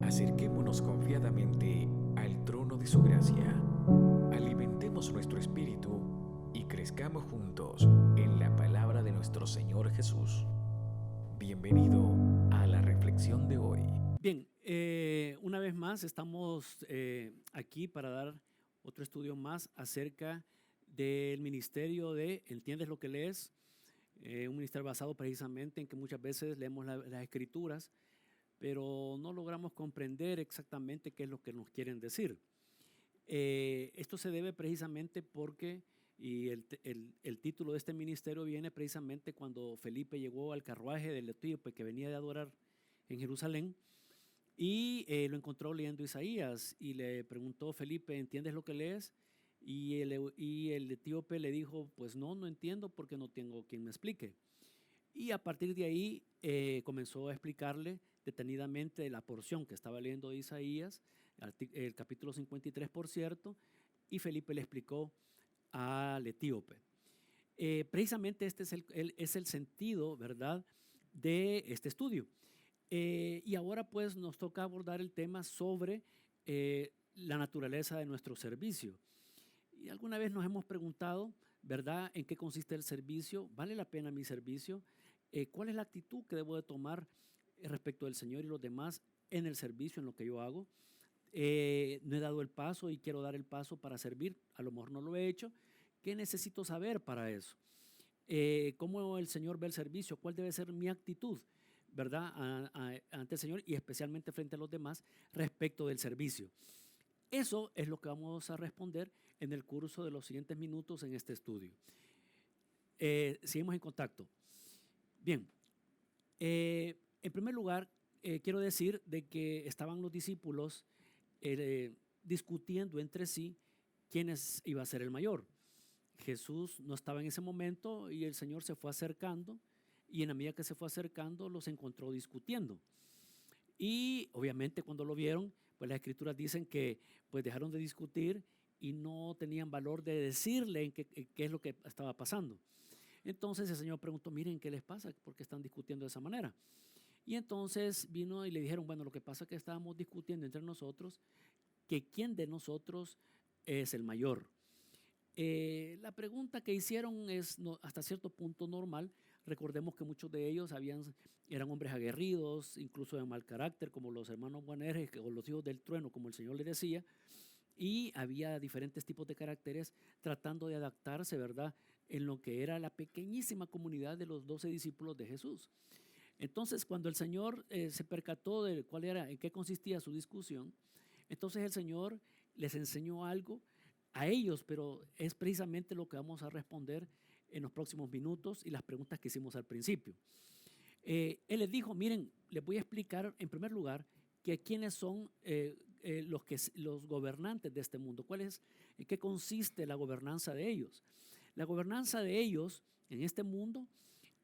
Acerquémonos confiadamente al trono de su gracia. Alimentemos nuestro espíritu y crezcamos juntos en la palabra de nuestro Señor Jesús. Bienvenido a la reflexión de hoy. Bien, una vez más estamos aquí para dar otro estudio más acerca del ministerio de ¿Entiendes lo que lees? Un ministerio basado precisamente en que muchas veces leemos las escrituras, pero no logramos comprender exactamente qué es lo que nos quieren decir. Esto se debe precisamente porque, y el título de este ministerio viene precisamente cuando Felipe llegó al carruaje del etíope que venía de adorar en Jerusalén. Y lo encontró leyendo Isaías y le preguntó, Felipe, ¿entiendes lo que lees? Y el etíope le dijo, pues no entiendo porque no tengo quien me explique. Y a partir de ahí comenzó a explicarle detenidamente la porción que estaba leyendo de Isaías, el capítulo 53, por cierto, y Felipe le explicó al etíope. Precisamente este es el sentido, ¿verdad?, de este estudio. Y ahora pues nos toca abordar el tema sobre la naturaleza de nuestro servicio. Y alguna vez nos hemos preguntado, ¿verdad?, en qué consiste el servicio. ¿Vale la pena mi servicio? ¿Cuál es la actitud que debo de tomar respecto del Señor y los demás en el servicio, en lo que yo hago? No he dado el paso y quiero dar el paso para servir. A lo mejor no lo he hecho. ¿Qué necesito saber para eso? ¿Cómo el Señor ve el servicio? ¿Cuál debe ser mi actitud, verdad, ante el Señor y especialmente frente a los demás respecto del servicio? Eso es lo que vamos a responder en el curso de los siguientes minutos en este estudio. Seguimos en contacto. Bien, en primer lugar, quiero decir de que estaban los discípulos discutiendo entre sí quién iba a ser el mayor. Jesús no estaba en ese momento y el Señor se fue acercando y en la medida que se fue acercando los encontró discutiendo. Y obviamente cuando lo vieron, pues las escrituras dicen que pues dejaron de discutir y no tenían valor de decirle en qué es lo que estaba pasando. Entonces el Señor preguntó, miren, ¿qué les pasa? ¿Por qué están discutiendo de esa manera? Y entonces vino y le dijeron, bueno, lo que pasa es que estábamos discutiendo entre nosotros que quién de nosotros es el mayor. La pregunta que hicieron es hasta cierto punto normal. Recordemos que muchos de ellos eran hombres aguerridos, incluso de mal carácter, como los hermanos Boanerges o los hijos del trueno, como el Señor les decía, y había diferentes tipos de caracteres tratando de adaptarse, ¿verdad?, en lo que era la pequeñísima comunidad de los 12 discípulos de Jesús. Entonces, cuando el Señor se percató de en qué consistía su discusión, entonces el Señor les enseñó algo a ellos, pero es precisamente lo que vamos a responder en los próximos minutos y las preguntas que hicimos al principio. Él les dijo, miren, les voy a explicar en primer lugar que quiénes son los gobernantes de este mundo, en qué consiste la gobernanza de ellos. La gobernanza de ellos en este mundo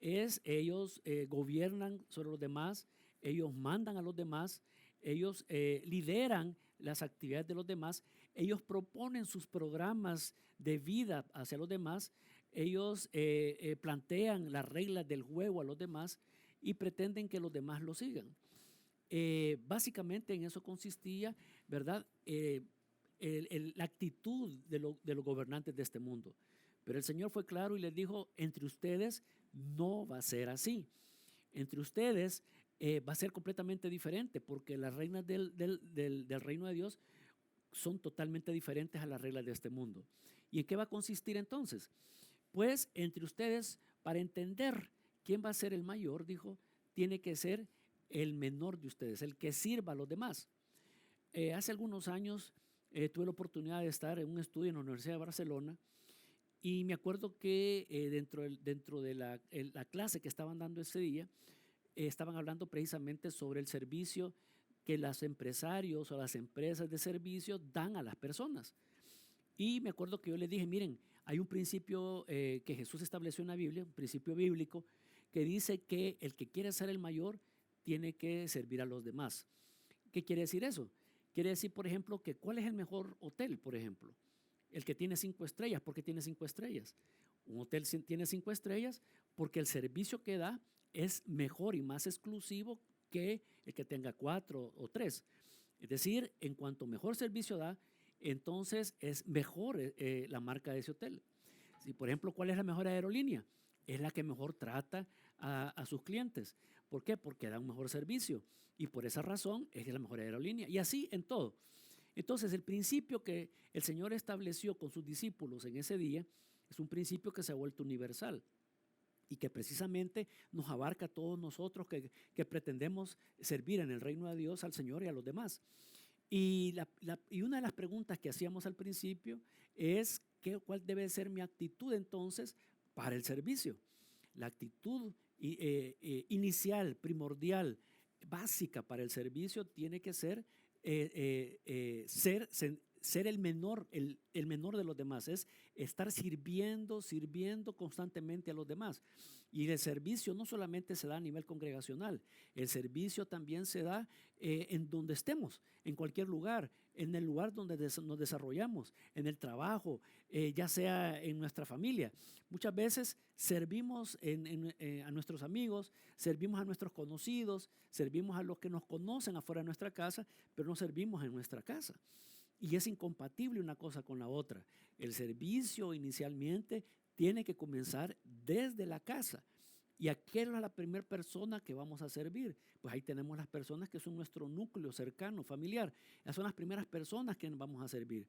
es ellos gobiernan sobre los demás, ellos mandan a los demás, ellos lideran las actividades de los demás, ellos proponen sus programas de vida hacia los demás, ellos plantean las reglas del juego a los demás y pretenden que los demás lo sigan. Básicamente en eso consistía, ¿verdad?, la actitud de los gobernantes de este mundo. Pero el Señor fue claro y les dijo, entre ustedes no va a ser así. Entre ustedes va a ser completamente diferente porque las reglas del reino de Dios son totalmente diferentes a las reglas de este mundo. ¿Y en qué va a consistir entonces? Pues entre ustedes, para entender quién va a ser el mayor, dijo, tiene que ser el menor de ustedes, el que sirva a los demás. Hace algunos años tuve la oportunidad de estar en un estudio en la Universidad de Barcelona y me acuerdo que dentro de la clase que estaban dando ese día, estaban hablando precisamente sobre el servicio que los empresarios o las empresas de servicio dan a las personas. Y me acuerdo que yo les dije, miren, hay un principio que Jesús estableció en la Biblia, un principio bíblico, que dice que el que quiere ser el mayor tiene que servir a los demás. ¿Qué quiere decir eso? Quiere decir, por ejemplo, que ¿cuál es el mejor hotel, por ejemplo? El que tiene 5 estrellas. ¿Por qué tiene 5 estrellas? Un hotel tiene 5 estrellas porque el servicio que da es mejor y más exclusivo que el que tenga 4 o 3. Es decir, en cuanto mejor servicio da, entonces es mejor la marca de ese hotel. Si, por ejemplo, ¿cuál es la mejor aerolínea? Es la que mejor trata a sus clientes. ¿Por qué? Porque da un mejor servicio. Y por esa razón es la mejor aerolínea. Y así en todo. Entonces, el principio que el Señor estableció con sus discípulos en ese día es un principio que se ha vuelto universal y que precisamente nos abarca a todos nosotros que pretendemos servir en el reino de Dios al Señor y a los demás. Y una de las preguntas que hacíamos al principio es cuál debe ser mi actitud entonces para el servicio. La actitud inicial, primordial, básica para el servicio tiene que ser ser el menor de los demás, es estar sirviendo constantemente a los demás. Y el servicio no solamente se da a nivel congregacional, el servicio también se da en donde estemos, en cualquier lugar, en el lugar donde nos desarrollamos, en el trabajo, ya sea en nuestra familia. Muchas veces servimos a nuestros amigos, servimos a nuestros conocidos, servimos a los que nos conocen afuera de nuestra casa, pero no servimos en nuestra casa. Y es incompatible una cosa con la otra. El servicio inicialmente tiene que comenzar desde la casa. ¿Y a qué es la primera persona que vamos a servir? Pues ahí tenemos las personas que son nuestro núcleo cercano, familiar. Esas son las primeras personas que vamos a servir.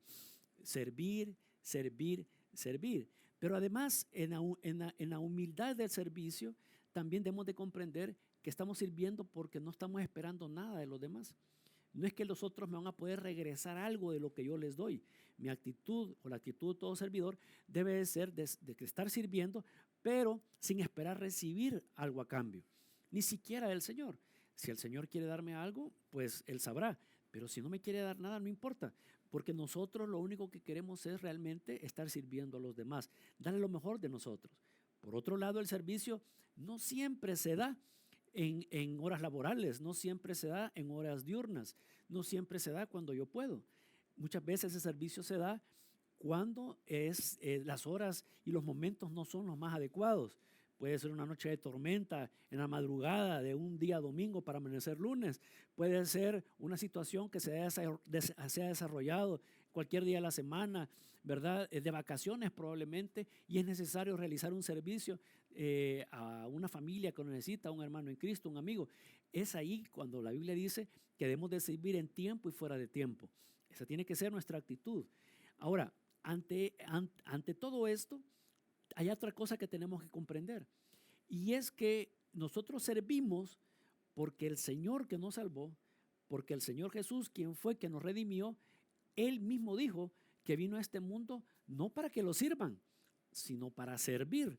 Servir, servir, servir. Pero además, en la humildad del servicio, también debemos de comprender que estamos sirviendo porque no estamos esperando nada de los demás. No es que los otros me van a poder regresar algo de lo que yo les doy. Mi actitud o la actitud de todo servidor debe ser de estar sirviendo, pero sin esperar recibir algo a cambio. Ni siquiera del Señor. Si el Señor quiere darme algo, pues Él sabrá. Pero si no me quiere dar nada, no importa. Porque nosotros lo único que queremos es realmente estar sirviendo a los demás. Darle lo mejor de nosotros. Por otro lado, el servicio no siempre se da en horas laborales, no siempre se da en horas diurnas, no siempre se da cuando yo puedo. Muchas veces ese servicio se da cuando las horas y los momentos no son los más adecuados. Puede ser una noche de tormenta en la madrugada de un día domingo para amanecer lunes. Puede ser una situación que se haya desarrollado cualquier día de la semana, ¿verdad? De vacaciones probablemente, y es necesario realizar un servicio a una familia que lo necesita, a un hermano en Cristo, un amigo. Es ahí cuando la Biblia dice que debemos de servir en tiempo y fuera de tiempo. Esa tiene que ser nuestra actitud. Ahora, ante todo esto, hay otra cosa que tenemos que comprender, y es que nosotros servimos porque el Señor que nos salvó, porque el Señor Jesús, quien fue que nos redimió, Él mismo dijo que vino a este mundo no para que lo sirvan, sino para servir.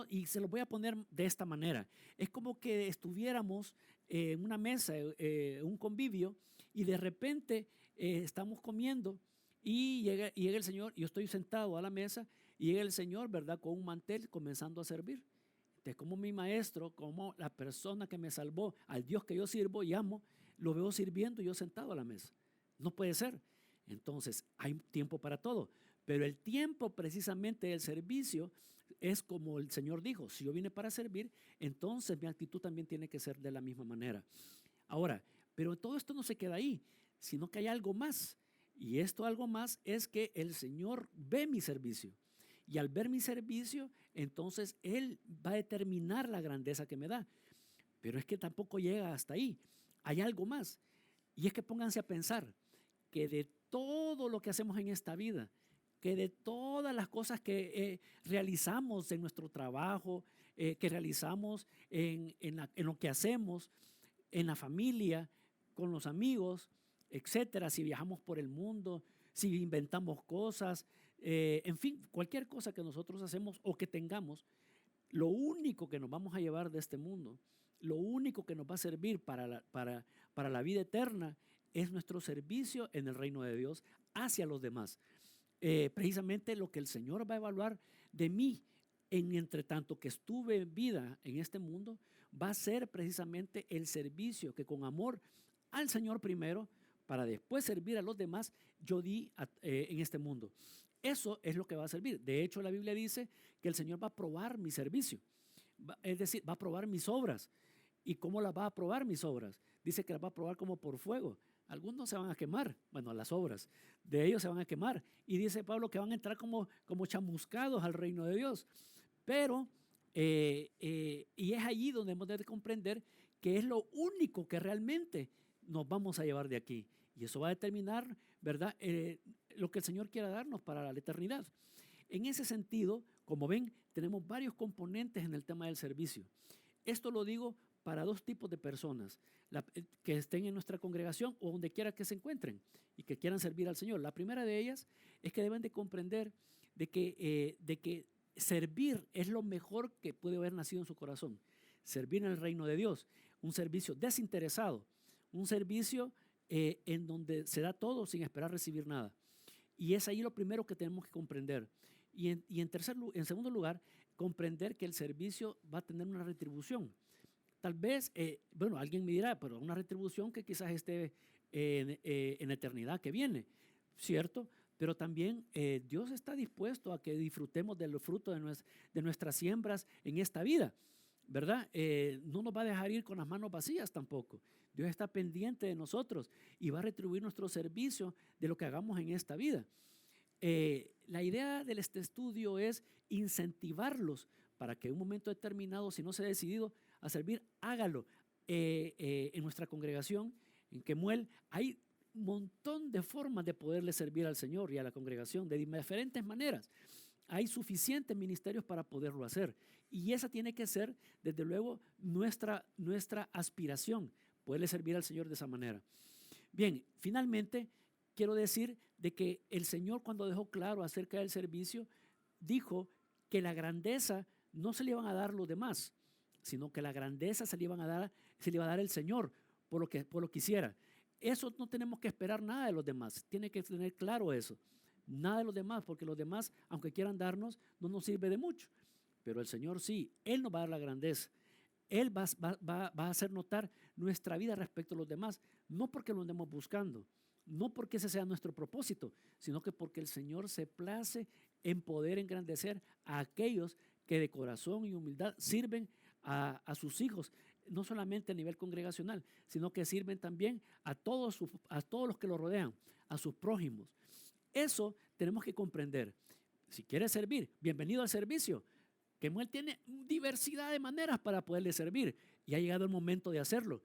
Y se lo voy a poner de esta manera. Es como que estuviéramos en una mesa, un convivio, y de repente estamos comiendo y llega el Señor, y yo estoy sentado a la mesa, y llega el Señor, ¿verdad?, con un mantel comenzando a servir. Entonces, como mi maestro, como la persona que me salvó, al Dios que yo sirvo y amo, lo veo sirviendo y yo sentado a la mesa. No puede ser. Entonces, hay tiempo para todo. Pero el tiempo precisamente del servicio es como el Señor dijo, si yo vine para servir, entonces mi actitud también tiene que ser de la misma manera. Ahora, pero todo esto no se queda ahí, sino que hay algo más. Y esto algo más es que el Señor ve mi servicio. Y al ver mi servicio, entonces Él va a determinar la grandeza que me da. Pero es que tampoco llega hasta ahí. Hay algo más. Y es que pónganse a pensar que de todo lo que hacemos en esta vida, que de todas las cosas que realizamos en nuestro trabajo, que realizamos en lo que hacemos, en la familia, con los amigos, etcétera, si viajamos por el mundo, si inventamos cosas, en fin, cualquier cosa que nosotros hacemos o que tengamos, lo único que nos vamos a llevar de este mundo, lo único que nos va a servir para la vida eterna es nuestro servicio en el reino de Dios hacia los demás. Precisamente lo que el Señor va a evaluar de mí entre tanto que estuve en vida en este mundo va a ser precisamente el servicio que con amor al Señor primero, para después servir a los demás, yo di en este mundo. Eso es lo que va a servir. De hecho, la Biblia dice que el Señor va a probar mi servicio, es decir, va a probar mis obras. ¿Y cómo las va a probar mis obras? Dice que las va a probar como por fuego. algunos se van a quemar, bueno, las obras de ellos se van a quemar. Y dice Pablo que van a entrar como chamuscados al reino de Dios. Pero, y es allí donde hemos de comprender que es lo único que realmente nos vamos a llevar de aquí. Y eso va a determinar, ¿verdad?, lo que el Señor quiera darnos para la eternidad. En ese sentido, como ven, tenemos varios componentes en el tema del servicio. Esto lo digo para dos tipos de personas, que estén en nuestra congregación o donde quiera que se encuentren y que quieran servir al Señor. La primera de ellas es que deben de comprender de que servir es lo mejor que puede haber nacido en su corazón. Servir en el reino de Dios, un servicio desinteresado, un servicio en donde se da todo sin esperar recibir nada. Y es ahí lo primero que tenemos que comprender. Y en segundo lugar, comprender que el servicio va a tener una retribución. Tal vez, bueno, alguien me dirá, pero una retribución que quizás esté en la eternidad que viene, ¿cierto? Pero también Dios está dispuesto a que disfrutemos de los frutos de nuestras siembras en esta vida, ¿verdad? No nos va a dejar ir con las manos vacías tampoco. Dios está pendiente de nosotros y va a retribuir nuestro servicio de lo que hagamos en esta vida. La idea de este estudio es incentivarlos para que en un momento determinado, si no se ha decidido a servir, hágalo. En nuestra congregación, en Kemuel, hay un montón de formas de poderle servir al Señor y a la congregación de diferentes maneras. Hay suficientes ministerios para poderlo hacer. Y esa tiene que ser, desde luego, nuestra aspiración, poderle servir al Señor de esa manera. Bien, finalmente, quiero decir de que el Señor, cuando dejó claro acerca del servicio, dijo que la grandeza no se le iban a dar los demás, sino que la grandeza se le iba a dar el Señor por lo que hiciera. Eso no tenemos que esperar nada de los demás, tiene que tener claro eso. Nada de los demás, porque los demás, aunque quieran darnos, no nos sirve de mucho. Pero el Señor sí, Él nos va a dar la grandeza. Él va a hacer notar nuestra vida respecto a los demás, no porque lo andemos buscando, no porque ese sea nuestro propósito, sino que porque el Señor se place en poder engrandecer a aquellos que de corazón y humildad sirven a sus hijos, no solamente a nivel congregacional, sino que sirven también a todos los que lo rodean, a sus prójimos. Eso tenemos que comprender. Si quieres servir, bienvenido al servicio. Kemuel tiene diversidad de maneras para poderle servir y ha llegado el momento de hacerlo.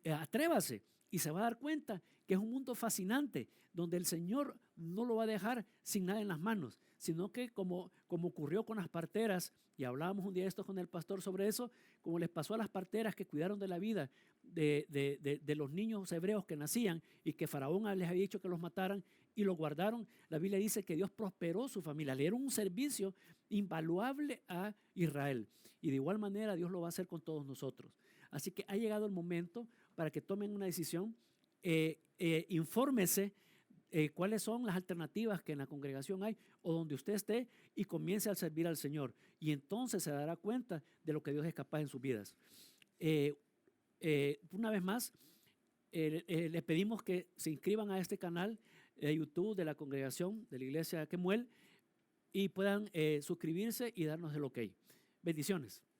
Atrévase y se va a dar cuenta que es un mundo fascinante donde el Señor no lo va a dejar sin nada en las manos, sino que como ocurrió con las parteras, y hablábamos un día de esto con el pastor sobre eso, como les pasó a las parteras que cuidaron de la vida de los niños hebreos que nacían y que Faraón les había dicho que los mataran y los guardaron. La Biblia dice que Dios prosperó su familia, le dieron un servicio invaluable a Israel, y de igual manera Dios lo va a hacer con todos nosotros. Así que ha llegado el momento para que tomen una decisión, infórmese cuáles son las alternativas que en la congregación hay o donde usted esté y comience a servir al Señor. Y entonces se dará cuenta de lo que Dios es capaz en sus vidas. Una vez más, les pedimos que se inscriban a este canal de YouTube de la congregación de la iglesia de Kemuel y puedan suscribirse y darnos el ok. Bendiciones.